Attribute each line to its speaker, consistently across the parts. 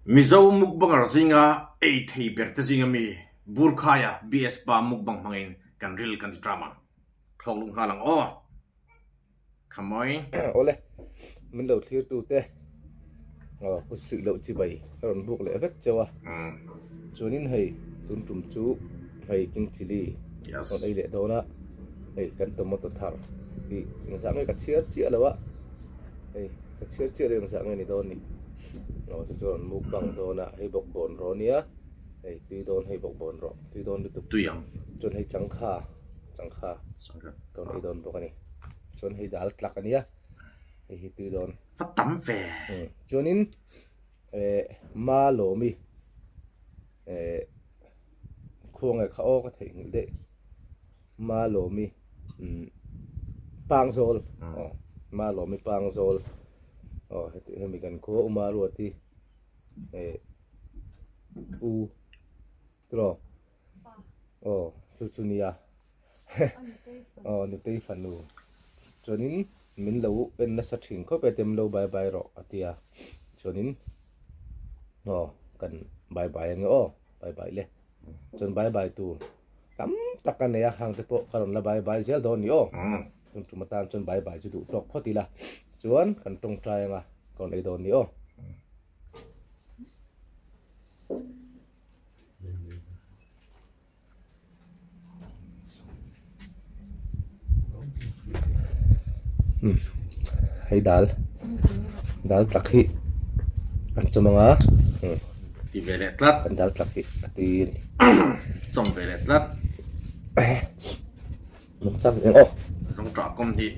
Speaker 1: Mizo mukbang zinga ei thei ber te zinga mi burkhaya BS pa mukbang mangin kan ril kan drama thlong lung halang o khamoi
Speaker 2: ole mình đầu thiêu tu te có sự lậu chi bày còn buộc lẽ vết châu cho nên hay tuân trùm chú hay kinh chili còn đây lẽ đâu đó hay cần tomato thảo thì sáng ngày cắt chia là vậy hay cắt chia đây sáng ngày này đâu nè cho mục bằng đâu nè hay bọc bồn rồi nhá hay tùy đòn hay bọc bồn rồi tùy đòn được
Speaker 1: tùy ang
Speaker 2: cho hay trắng kha còn đây đòn bọc này cho hay đá lắc anh nhá thì tùy đòn
Speaker 1: phát tắm về
Speaker 2: cho nên ma lỗ mi khuôn ngày khao có thể nghĩ đấy ma lỗ mi pang zol ma lỗ mi pang zol thì mình cần cố ma ruột thì u rồi chuchunia nụ tây phần nụ cho nên mình lâu bên nó sát sinh có vẻ tem lâu bài bài rồi à cho nên cần bài bài ngỡ bài bài lên cho bài bài tu tắm tất cả này hàng tập bộ còn là bài bài dễ đón nhiều chúng ta tan cho bài bài cho đủ đọc phát đi là chuẩn cần trồng trai mà còn đây đón nhiều hay dal takhi ăn cho mga
Speaker 1: ti velet lat
Speaker 2: dal takhi ti
Speaker 1: trong velet lat
Speaker 2: một trăm nghìn
Speaker 1: trong trà công thì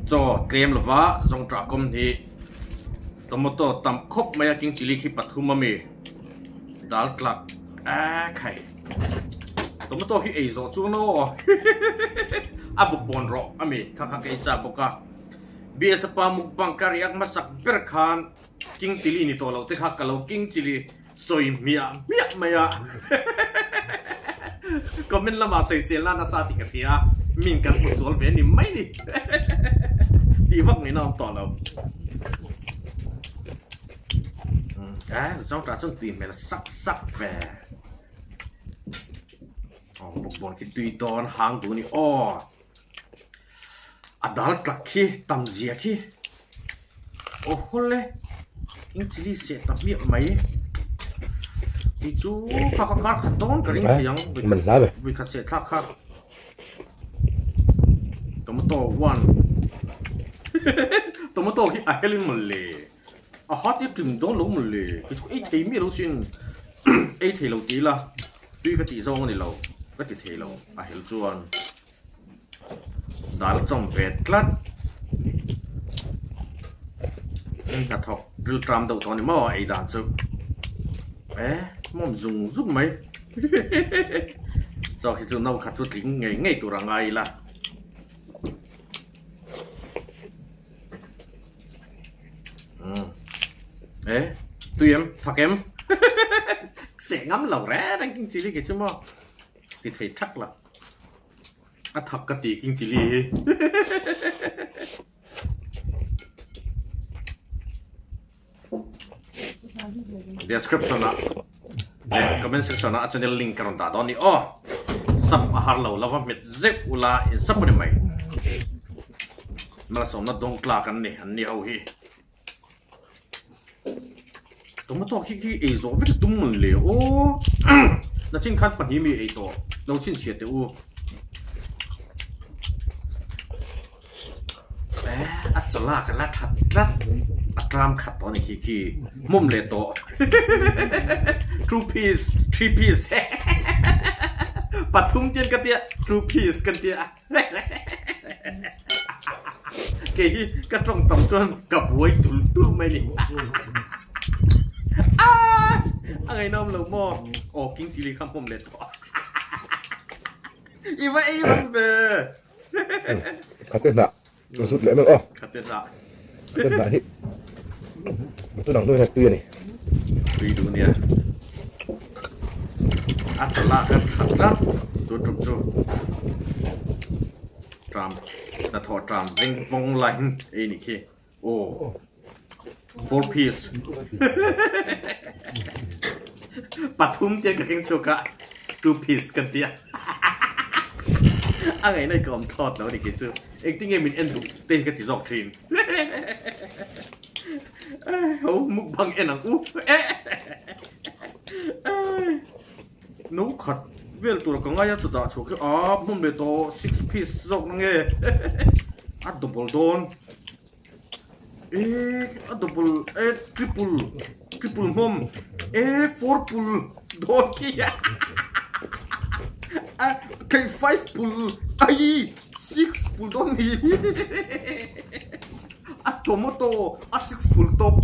Speaker 1: cho kem là vá trong trà công thì tomato tam khop maya king chili khi pathuma mi dal klak khai tomato khi ei zo chu no abu bon ro ami khakha ke cha boka BS pa mukbang karyak masak berkhan king chili ni to lo te kha kalo king chili soi mia maya comment lama soi sel na sa ti ka thia min kan usul ve ni mai ni ti vak ni nam to lo trong trà trong tìm mẹ là sắc về bục bồn khi tùy đòn hàng đủ ni adal trắc khi tầm gì khi hôn lê kinh chỉ sẽ tập miệng mấy thì chú khát khát đón cái này yang
Speaker 2: mình lá về
Speaker 1: vì khát sẽ khát tomato one tomato khi ai lên một lề hot tiếp từng đón lỗ một lề cái chú ấy thấy miệng lâu xuyên ấy thấy lâu tí là tuy cái tí rong này lâu cái tí thấy lâu hiểu chuan dal trong vẹt lát thật học rượu tram đầu thằng này mà ấy đàn chứ mong dùng giúp mấy rồi khi chúng nó khát chút lính ngày tụi rằng ai là tụi em thật em sẽ ngắm lẩu rẽ đang kinh chỉ lý cái chứ mà thì thấy chắc là thật cái tí kinh chỉ lý description na comment section na channel link karon ta doni sab ahar lo lava mit zep ula in sab ne mai mala som na dong kla kan ni an ni au hi tomato ki e zo vek tum mun le na chin khat pa hi mi e to lo chin che te chala ka la that lat atram khat to ni ki mum le to 2 piece 3 piece ปัทุมเจียนกันเตีย 2 piece กันเตียเกี่ยก็ต้องต่ำจนกับหวยตุ้มไม่นี่อะไรน้องเราหม้อกิ้งจิริคำผมเลยต่ออีว่ามันเบอ
Speaker 2: ขัดเต้นละสุดเลยมั้ง
Speaker 1: ขัดเต้นละ
Speaker 2: ที่ตัวหนังด้วยตัวนี่
Speaker 1: ดูเนี่ยอัตลักษณ์ขัดละตัวจุ๊บตรามแต่ถอดตรามวิ่งวงไหลนี่คีโอ้ 4 piece ปัดทุ่มเตียงกับเก่งโชกะ 2 piece กันเตียอะไรในกล่องทอดแล้วดิกิจูเอ็งที่เงี้ยมินเอ็นดูเตะกันที่ซอกทรีนโอ้มุกบังเอ็นอ่ะกูนู้ขัดเวลตัวก็ง่ายสุดอ่ะโชกอ๋อมุมเบโต้6 piece ซอกนั่งเงี้ยอัดดับเบิลโดนอัดดับเบิลทริปเปิลมุม4 pull โดนกี้Okay, 5 pull, ay, 6 pull doon at tomato, 6 pull top.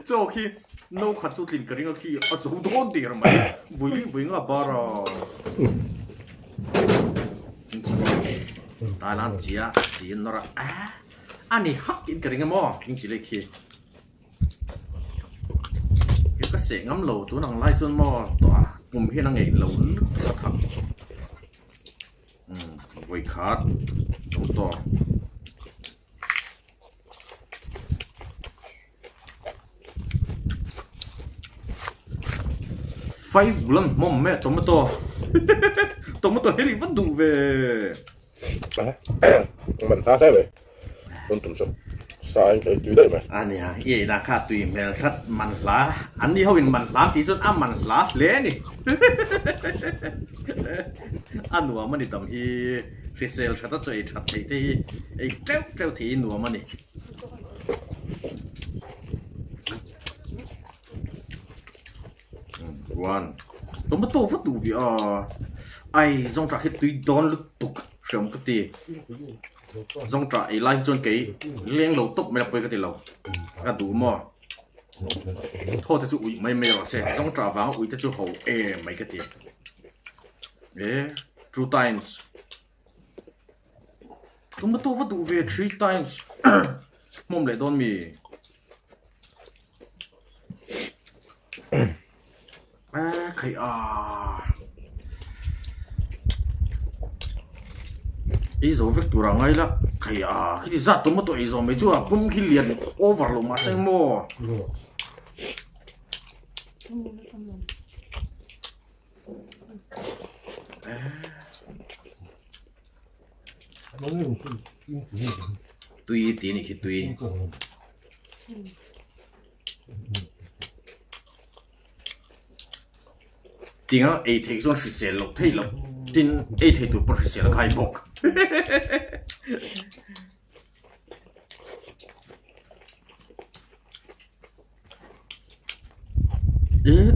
Speaker 1: So, okay, no katsutlin ka rin aki, so doon dir man, vui nga bara. Thailand chia, nora, ani hakin ka rin mo, yung sila ki. Cái sẽ ngắm lầu tôi đang lai chân mò tỏa cùng hiện đang nghề lầu nước thật với khát đúng to 5 bulan mom mẹ tomato heli vẫn đủ về
Speaker 2: mình ta thế vậy con trùng sụp sao anh phải chú đấy mà
Speaker 1: anh à vậy là khá tùy mẹ rất mặn lá anh đi hơi mặn lá thì chút ăn mặn lá lé nè anh nuông mà đi tầm y resell thật chơi thật thì treo thì nuông mà nè one tomato vẫn đủ vì ai dòng trà hết tùy đón lúc tục sớm cái gì dòng trà ấy lại chôn cái liên lẩu tốc mới là cái lẩu cái đủ mà thôi thì chú ủi mấy rồi sẽ dòng trà vào ủi thì chú hậu mấy cái gì 2 times tomato vẫn đủ về 3 times mong lại đón mì cái ý dấu vết tụi ngay là cái khi đi ra tụi ý dấu mấy chú bung khi liền over luôn mà xem mò tùy tí này khi tùy tiếng á ấy thấy con sự lộc thấy lộc tin ấy thấy tụi bọn sự là khai bốc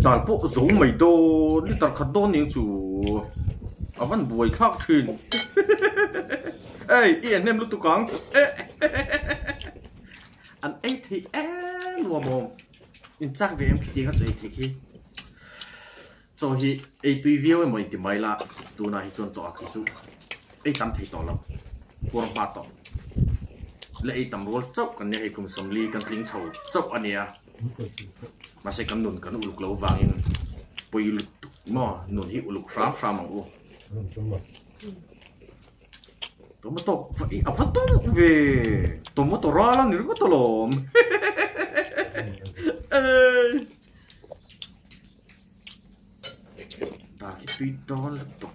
Speaker 1: đàn bộ giống mấy đô đi đàn khát đô những chủ vẫn buổi khác thuyền anh em lúc tụi con anh ấy thì lùa mồm nhưng chắc về em khi tiếng á chơi thì khi cho hi ai tùy view em mới tìm mai là tu na hi chọn to khi chú ai tạm thấy to lắm buồn ba to lại ai tạm roll chốc cái này hay cùng sầm li cái lính chầu chốc anh à mà sẽ cầm nụn cái nụ lục lâu vàng in bồi lục mò nụn hi lục sám mang u tomato vậy vẫn tốt về tomato ra là nữa có to lắm cái tùy đó là tốt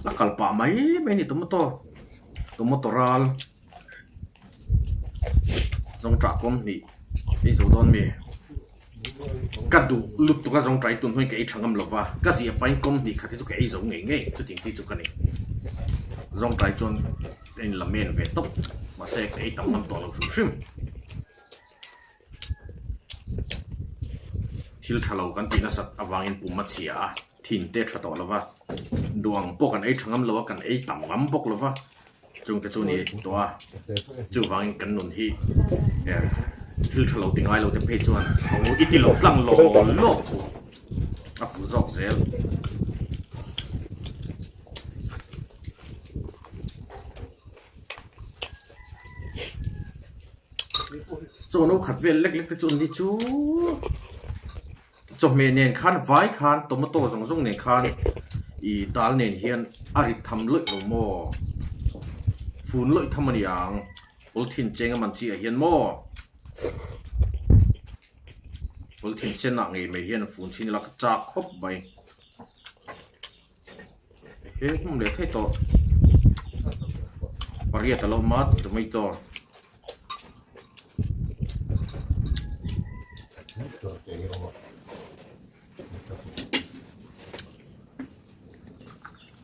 Speaker 1: nó cần bỏ mấy này tomato ral dòng trà con thì đi dầu đòn mì cắt đủ lụt tụi cái dòng trái tuần hơi cái thằng âm lộc và cái gì bánh con thì khát thì cái ấy giống nghề cho tiền tí cho cái này dòng trái tuần nên là men về tóc mà sẽ cái tầm năm to lộc sụp sưng til thalo kan tina sat awangin puma chia thin te tha to lova duang po kan ei thangam lova kan ei tam ngam bok lova chung te chu ni to chu wangin kan nun hi til thalo tingai lo te pe chuan ho iti lo tlang lo a fu zok zel cho nó khát về lek te chu ni chu cho mẹ nền khan vái khan tomato giống giống nền khan i dal nen hian ari tham loi lo mo phun loi tham ani ang ul thin chenga man chi a hian mo ul thin sen na ngai me hian phun chin lak cha khop bai he hum le thai to paria ta lo mat to mai to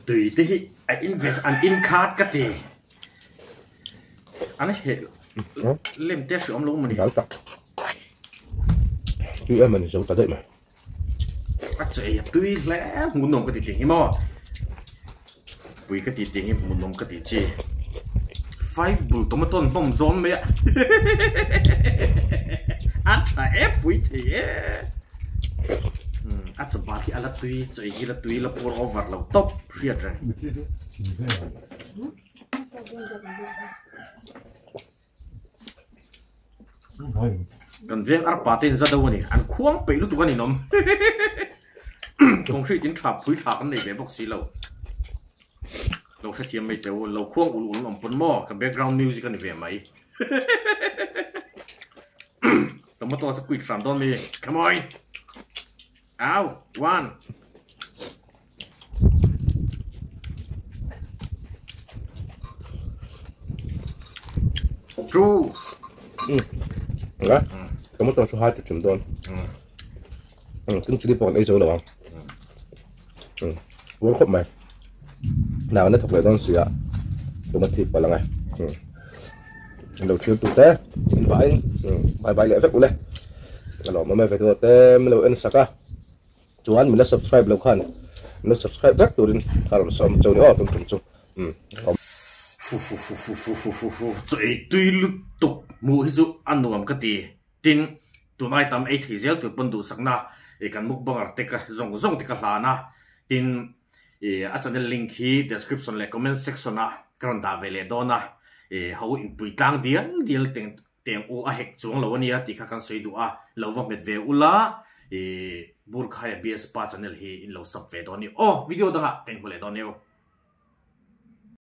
Speaker 1: tùy tới anh invest anh in card cái gì anh ấy hết lên test sử luôn mà đi
Speaker 2: đảo tặc tùy em mình sống tại đây mà
Speaker 1: à chị tùy lẽ muốn nồng cái gì tiếng mà vì cái gì tiếng muốn nồng cái gì chứ five bull tôm tôn bông giòn mẹ anh phải ép quý thì à chụp bài cái là tùy chơi cái là tùy là pour over là top riết rồi còn viên ăn bà tên ra đâu nè ăn khoáng bị lúc tụi con này nôm không suy tính chạp phối chạp cái này về bóc xí lâu lâu sẽ thiêm mấy tiêu lâu khoáng uốn uốn làm bún mò cái background music cái này về mấy tụi nó to sẽ quỵt sẵn đón mi come on out one two
Speaker 2: đó tụi nó to số 2 chục đôn cứng chili bò lấy chỗ đâu không uống khóc mày nào nó thật là đón sữa tụi nó thịt vào là ngày đầu tiên tụi té vải vải lẹ phép của này là mà mày phải tụi té mới ăn sạc á chú anh mình đã subscribe lâu khăn nó subscribe rất tụi đến thằng làm xong châu nữa tụi tụi
Speaker 1: chơi tùy lúc tục mua hết ăn nuông cái gì tin tụi này tầm ấy thì dễ tụi bận tụi sắc na cái căn mục bằng article cái rong rong cái là na tin ở trong link hi description le comment section na còn đã về le đó na hậu in bùi tang điel tiếng tiếng u a hek chuang lo ania ti kha kan soi du a lo vong met ve ula burkhaya bs pa channel hi in lo sub ve do ni video da ha pen hole do neo